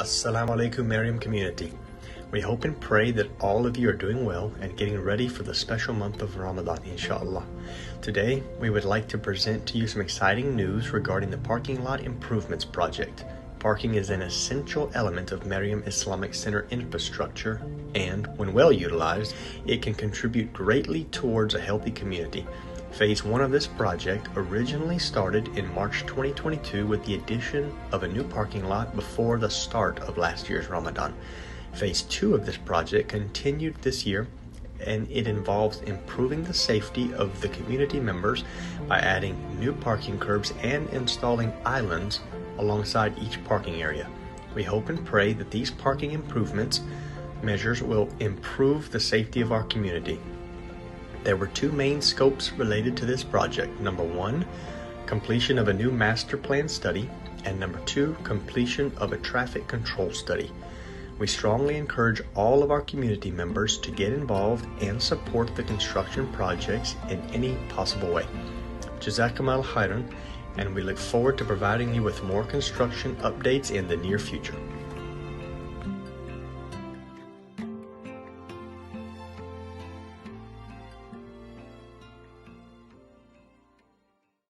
Assalamu alaikum Maryam community. We hope and pray that all of you are doing well and getting ready for the special month of Ramadan, inshallah. Today, we would like to present to you some exciting news regarding the Parking Lot Improvements Project. Parking is an essential element of Maryam Islamic Center infrastructure, and when well utilized, it can contribute greatly towards a healthy community. Phase 1 of this project originally started in March 2022 with the addition of a new parking lot before the start of last year's Ramadan. Phase 2 of this project continued this year, and it involves improving the safety of the community members by adding new parking curbs and installing islands alongside each parking area. We hope and pray that these parking improvements measures will improve the safety of our community. There were two main scopes related to this project. Number 1, completion of a new master plan study, and number 2, completion of a traffic control study. We strongly encourage all of our community members to get involved and support the construction projects in any possible way. Jazakum al khairan, and we look forward to providing you with more construction updates in the near future.